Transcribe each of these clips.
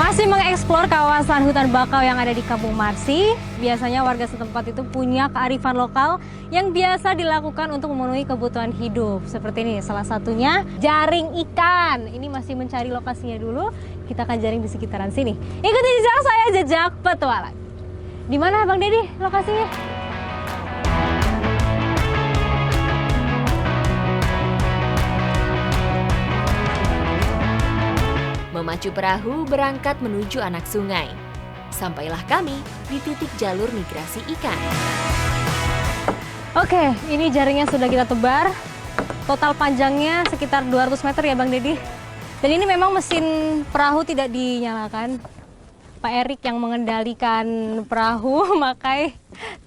Masih mengeksplor kawasan hutan bakau yang ada di Kampung Marsi, biasanya warga setempat itu punya kearifan lokal yang biasa dilakukan untuk memenuhi kebutuhan hidup. Seperti ini, salah satunya jaring ikan. Ini masih mencari lokasinya dulu, kita akan jaring di sekitaran sini. Ikuti jejak saya, jejak petualang. Di mana Bang Deddy lokasinya? Memacu perahu berangkat menuju anak sungai. Sampailah kami di titik jalur migrasi ikan. Oke, ini jaringnya sudah kita tebar. Total panjangnya sekitar 200 meter ya Bang Deddy. Dan ini memang mesin perahu tidak dinyalakan. Pak Erik yang mengendalikan perahu memakai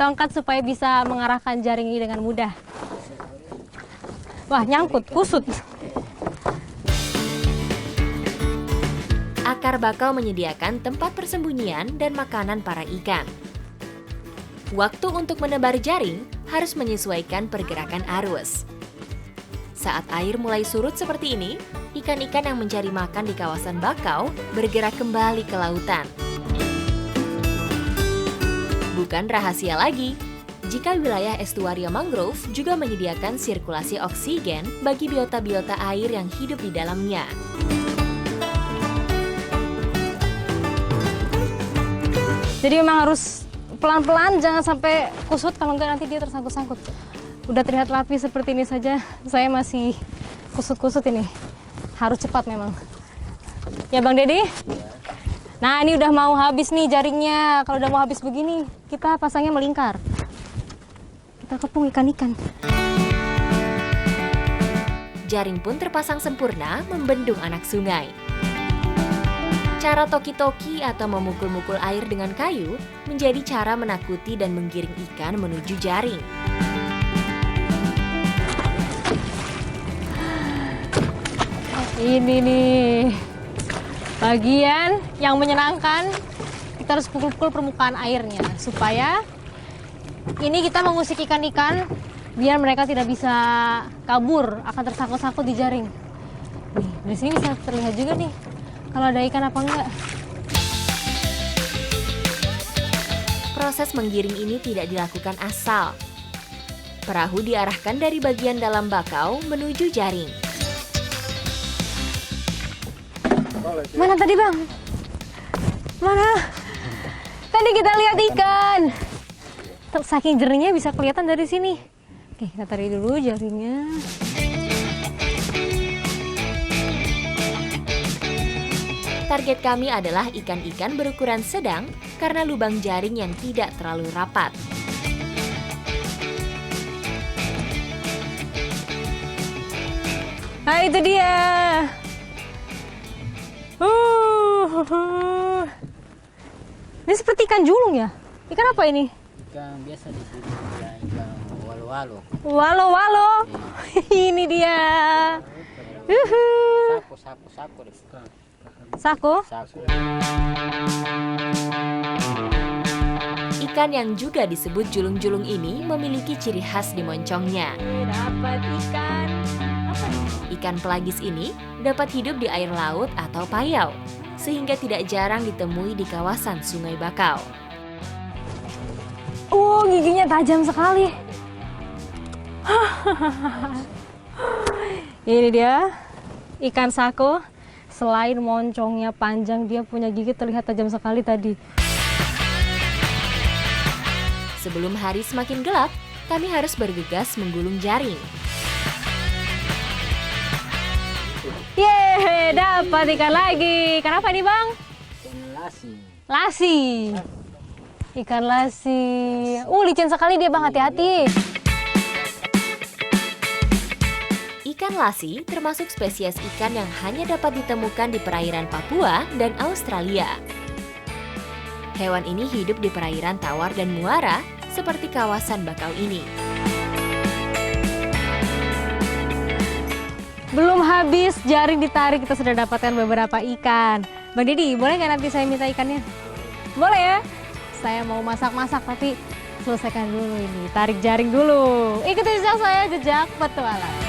tongkat supaya bisa mengarahkan jaring ini dengan mudah. Wah, nyangkut, kusut. Akar bakau menyediakan tempat persembunyian dan makanan para ikan. Waktu untuk menebar jaring harus menyesuaikan pergerakan arus. Saat air mulai surut seperti ini, ikan-ikan yang mencari makan di kawasan bakau bergerak kembali ke lautan. Bukan rahasia lagi, jika wilayah estuaria mangrove juga menyediakan sirkulasi oksigen bagi biota-biota air yang hidup di dalamnya. Jadi memang harus pelan-pelan, jangan sampai kusut, kalau enggak nanti dia tersangkut-sangkut. Udah terlihat rapi seperti ini saja, saya masih kusut-kusut ini. Harus cepat memang. Ya Bang Deddy? Nah ini udah mau habis nih jaringnya. Kalau udah mau habis begini, kita pasangnya melingkar. Kita kepung ikan-ikan. Jaring pun terpasang sempurna membendung anak sungai. Cara toki-toki atau memukul-mukul air dengan kayu menjadi cara menakuti dan menggiring ikan menuju jaring. Ini nih bagian yang menyenangkan. Kita harus pukul-pukul permukaan airnya supaya ini kita mengusik ikan-ikan biar mereka tidak bisa kabur, akan tersangkut-sangkut di jaring. Nih, dari sini bisa terlihat juga nih kalau ada ikan apa enggak. Proses menggiring ini tidak dilakukan asal. Perahu diarahkan dari bagian dalam bakau menuju jaring. Mana tadi Bang? Mana? Tadi kita lihat ikan. Saking jernihnya bisa kelihatan dari sini. Oke, kita tarik dulu jaringnya. Target kami adalah ikan-ikan berukuran sedang karena lubang jaring yang tidak terlalu rapat. Nah itu dia. Ini seperti ikan julung ya? Ikan apa ini? Ikan biasa di sini, ya, ikan walo-walo. Walo-walo. Ini dia. Saku. Sako. Ikan yang juga disebut julung-julung ini memiliki ciri khas di moncongnya. Dapat ikan. Ikan pelagis ini dapat hidup di air laut atau payau, sehingga tidak jarang ditemui di kawasan Sungai Bakau. Oh, giginya tajam sekali. Ini dia ikan sako. Selain moncongnya panjang, dia punya gigi terlihat tajam sekali tadi. Sebelum hari semakin gelap, kami harus bergegas menggulung jaring. Yeay, dapat ikan lagi. Ikan apa nih Bang? Ikan lasi. Lasi. Ikan lasi. Licin sekali dia Bang, hati-hati. Ikan lasi termasuk spesies ikan yang hanya dapat ditemukan di perairan Papua dan Australia. Hewan ini hidup di perairan tawar dan muara seperti kawasan bakau ini. Belum habis jaring ditarik, kita sudah dapatkan beberapa ikan. Bang Deddy, boleh nggak nanti saya minta ikannya? Boleh ya? Saya mau masak-masak tapi selesaikan dulu ini. Tarik jaring dulu. Ikuti jejak saya, jejak petualang.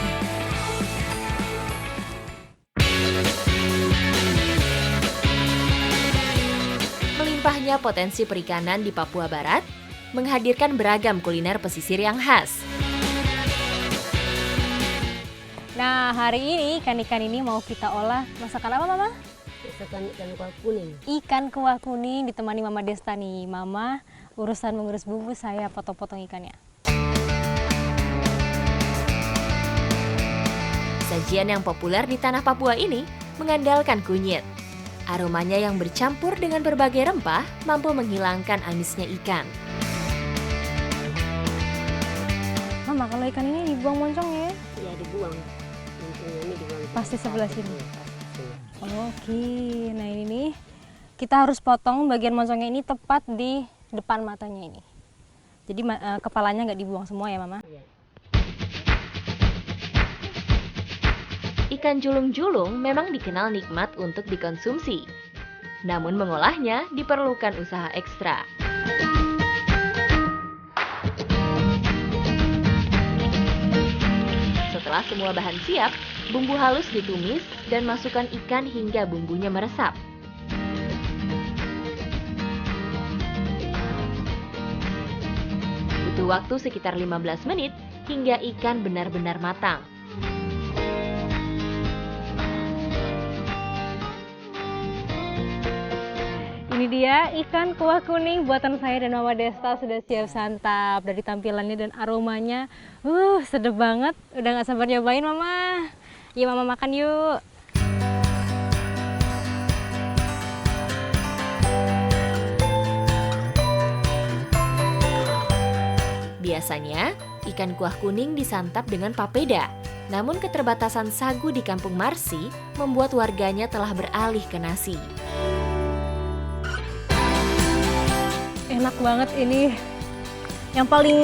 tingginya potensi perikanan di Papua Barat menghadirkan beragam kuliner pesisir yang khas. Nah, hari ini ikan-ikan ini mau kita olah masakan apa, Mama? Masakan ikan kuah kuning. Ikan kuah kuning ditemani Mama Desta nih. Mama urusan mengurus bumbu, saya potong-potong ikannya. Sajian yang populer di tanah Papua ini mengandalkan kunyit. Aromanya yang bercampur dengan berbagai rempah mampu menghilangkan amisnya ikan. Mama, kalau ikan ini dibuang moncongnya ya? Ya dibuang. Moncongnya ini dibuang. Pasti sebelah sini. Pasti. Oke, nah ini nih kita harus potong bagian moncongnya ini tepat di depan matanya ini. Jadi kepalanya nggak dibuang semua ya, Mama? Iya. Ikan julung-julung memang dikenal nikmat untuk dikonsumsi. Namun mengolahnya diperlukan usaha ekstra. Setelah semua bahan siap, bumbu halus ditumis dan masukkan ikan hingga bumbunya meresap. Butuh waktu sekitar 15 menit hingga ikan benar-benar matang. Ini dia ikan kuah kuning buatan saya dan Mama Desta sudah siap santap. Dari tampilannya dan aromanya, sedap banget. Udah nggak sabar nyobain, Mama. Yuk Mama makan yuk. Biasanya, ikan kuah kuning disantap dengan papeda. Namun keterbatasan sagu di Kampung Marsi membuat warganya telah beralih ke nasi. Enak banget ini. Yang paling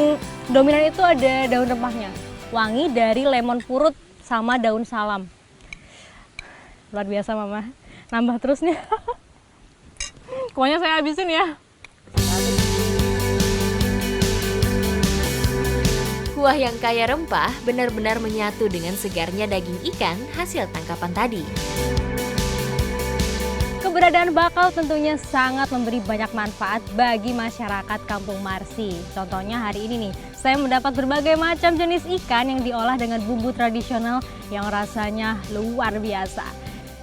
dominan itu ada daun rempahnya. Wangi dari lemon purut sama daun salam. Luar biasa, Mama. Nambah terus nih. Kuahnya saya habisin ya. Kuah yang kaya rempah benar-benar menyatu dengan segarnya daging ikan hasil tangkapan tadi. Keberadaan bakau tentunya sangat memberi banyak manfaat bagi masyarakat Kampung Marsi. Contohnya hari ini nih, saya mendapat berbagai macam jenis ikan yang diolah dengan bumbu tradisional yang rasanya luar biasa.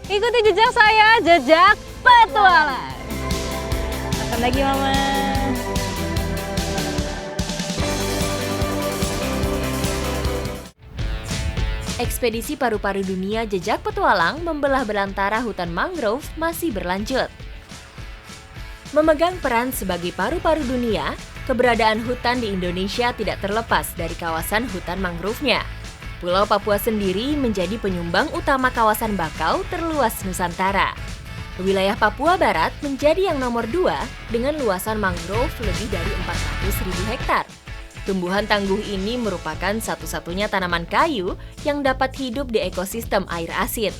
Ikuti jejak saya, jejak petualang. Makan lagi, Mama. Ekspedisi paru-paru dunia Jejak Petualang membelah belantara hutan mangrove masih berlanjut. Memegang peran sebagai paru-paru dunia, keberadaan hutan di Indonesia tidak terlepas dari kawasan hutan mangrove-nya. Pulau Papua sendiri menjadi penyumbang utama kawasan bakau terluas Nusantara. Wilayah Papua Barat menjadi yang nomor 2 dengan luasan mangrove lebih dari 400.000 hektar. Tumbuhan tangguh ini merupakan satu-satunya tanaman kayu yang dapat hidup di ekosistem air asin.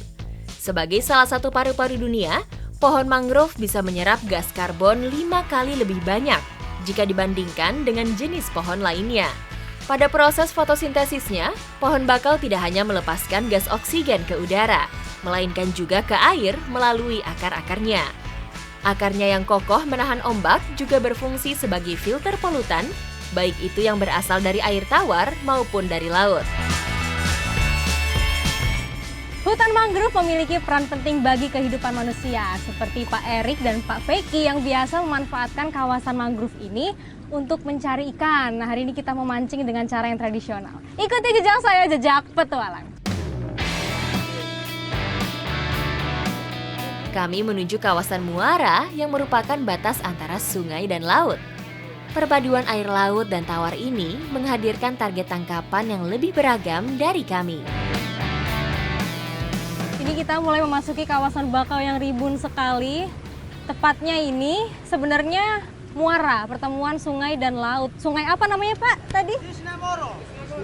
Sebagai salah satu paru-paru dunia, pohon mangrove bisa menyerap gas karbon 5 kali lebih banyak jika dibandingkan dengan jenis pohon lainnya. Pada proses fotosintesisnya, pohon bakau tidak hanya melepaskan gas oksigen ke udara, melainkan juga ke air melalui akar-akarnya. Akarnya yang kokoh menahan ombak juga berfungsi sebagai filter polutan, baik itu yang berasal dari air tawar maupun dari laut. Hutan mangrove memiliki peran penting bagi kehidupan manusia, seperti Pak Erik dan Pak Feki yang biasa memanfaatkan kawasan mangrove ini untuk mencari ikan. Nah, hari ini kita memancing dengan cara yang tradisional. Ikuti jejak saya, jejak petualang. Kami menuju kawasan muara yang merupakan batas antara sungai dan laut. Perpaduan air laut dan tawar ini menghadirkan target tangkapan yang lebih beragam dari kami. Ini kita mulai memasuki kawasan bakau yang ribun sekali. Tepatnya ini sebenarnya muara, pertemuan sungai dan laut. Sungai apa namanya, Pak, tadi?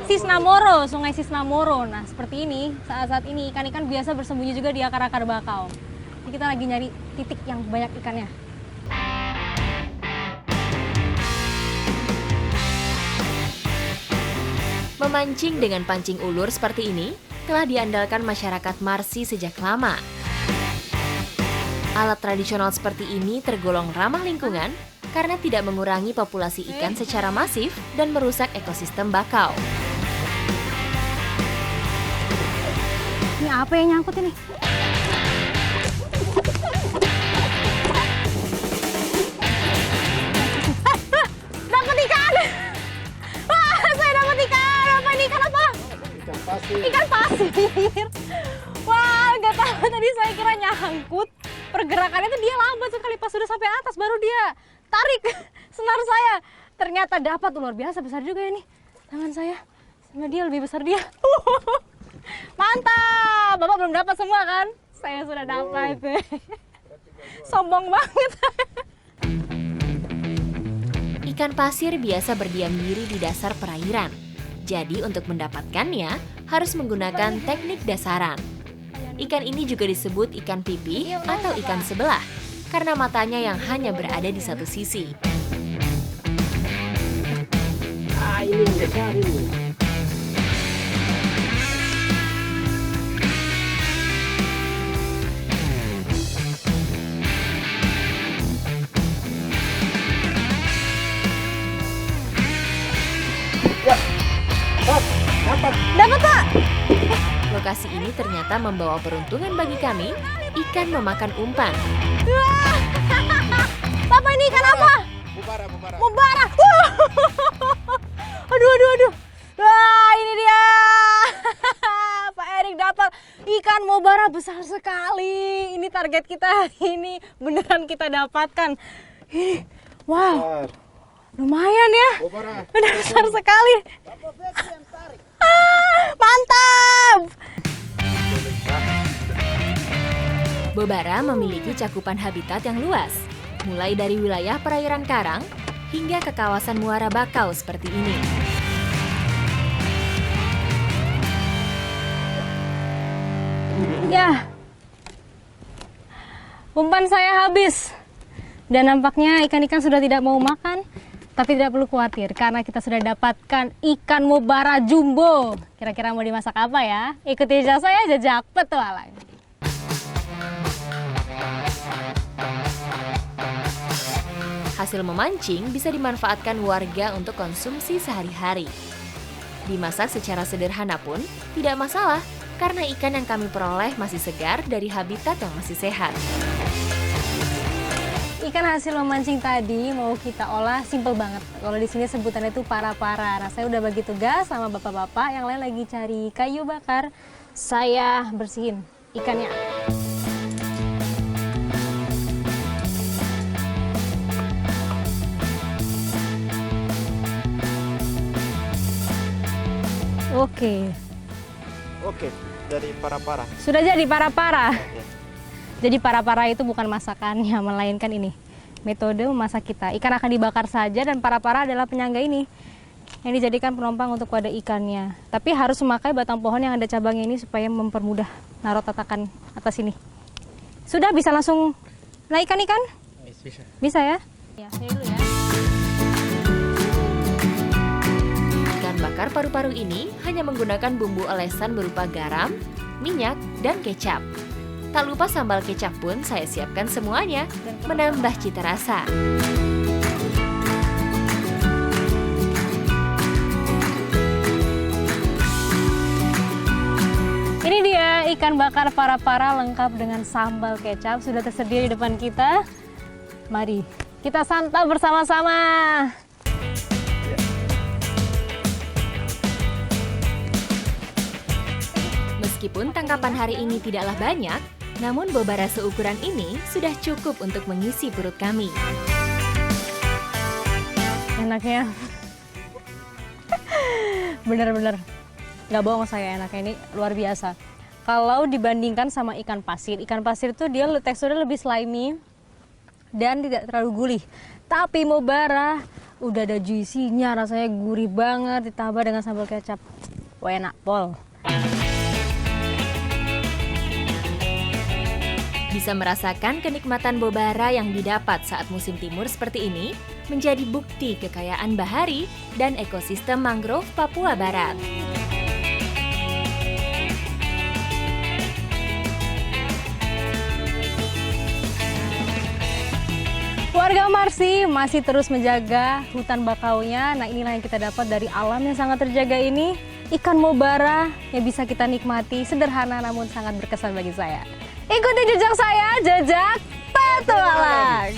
Sisnamoro, Sungai Sisnamoro. Nah, seperti ini, saat-saat ini ikan-ikan biasa bersembunyi juga di akar-akar bakau. Ini kita lagi nyari titik yang banyak ikannya. Memancing dengan pancing ulur seperti ini telah diandalkan masyarakat Marsi sejak lama. Alat tradisional seperti ini tergolong ramah lingkungan karena tidak mengurangi populasi ikan secara masif dan merusak ekosistem bakau. Ini apa yang nyangkut ini? Dapat ikan! Wah, saya dapat ikan! Apa ini ikan apa? Ikan pasir. Ikan pasir. Wah, nggak tahu tadi saya kira nyangkut. Pergerakannya tuh dia lambat sekali, pas sudah sampai atas baru dia tarik senar saya. Ternyata dapat, luar biasa besar juga ini. Tangan saya sama dia lebih besar dia. Mantap! Bapak belum dapat semua kan? Saya sudah dapat. Sombong banget. Ikan pasir biasa berdiam diri di dasar perairan. Jadi untuk mendapatkannya harus menggunakan teknik dasaran. Ikan ini juga disebut ikan pipi atau ikan sebelah karena matanya yang hanya berada di satu sisi. Ah, ini besar ini. Dapat, Pak! Lokasi ini ternyata membawa peruntungan bagi kami, ikan memakan umpan. Wah! Bapak ini ikan apa? Mubara, mubara. Mubara. Aduh. Wah, ini dia. Pak Erik dapat ikan mubara besar sekali. Ini target kita. Ini beneran kita dapatkan. Ini, wow, lumayan ya. Mubara. Benar besar sekali. Mantap. Bobara memiliki cakupan habitat yang luas, mulai dari wilayah perairan karang hingga ke kawasan muara bakau seperti ini. Ya, umpan saya habis. Dan nampaknya ikan-ikan sudah tidak mau makan. Tapi tidak perlu khawatir karena kita sudah dapatkan ikan mubara jumbo. Kira-kira mau dimasak apa ya? Ikuti jejak saya, jejak petualang. Hasil memancing bisa dimanfaatkan warga untuk konsumsi sehari-hari. Dimasak secara sederhana pun tidak masalah karena ikan yang kami peroleh masih segar dari habitat yang masih sehat. Ikan hasil memancing tadi mau kita olah simple banget. Kalau di sini sebutannya itu para-para. Nah, saya udah bagi tugas sama bapak-bapak yang lain lagi cari kayu bakar. Saya bersihin ikannya. Oke, dari para-para. Sudah jadi para-para. Jadi para-para itu bukan masakannya, melainkan ini metode memasak kita. Ikan akan dibakar saja dan para-para adalah penyangga ini yang dijadikan penumpang untuk wadah ikannya. Tapi harus memakai batang pohon yang ada cabangnya ini supaya mempermudah naruh tatakan atas ini. Sudah bisa langsung naikkan ikan? Bisa. Bisa ya? Ya, saya dulu ya. Ikan bakar paru-paru ini hanya menggunakan bumbu olesan berupa garam, minyak, dan kecap. Tak lupa sambal kecap pun saya siapkan semuanya, menambah cita rasa. Ini dia ikan bakar para-para lengkap dengan sambal kecap. Sudah tersedia di depan kita. Mari kita santap bersama-sama. Meskipun tangkapan hari ini tidaklah banyak, namun bobara seukuran ini sudah cukup untuk mengisi perut kami. Enaknya bener-bener nggak bohong saya, enaknya ini luar biasa. Kalau dibandingkan sama ikan pasir itu dia teksturnya lebih slimy dan tidak terlalu gurih. Tapi mubara udah ada juicy-nya, rasanya gurih banget ditambah dengan sambal kecap. Wah, enak pol. Bisa merasakan kenikmatan bobara yang didapat saat musim timur seperti ini menjadi bukti kekayaan bahari dan ekosistem mangrove Papua Barat. Warga Marsi masih terus menjaga hutan bakaunya. Nah, inilah yang kita dapat dari alam yang sangat terjaga ini. Ikan mobara yang bisa kita nikmati, sederhana namun sangat berkesan bagi saya. Ikuti jejak saya, jejak petualang.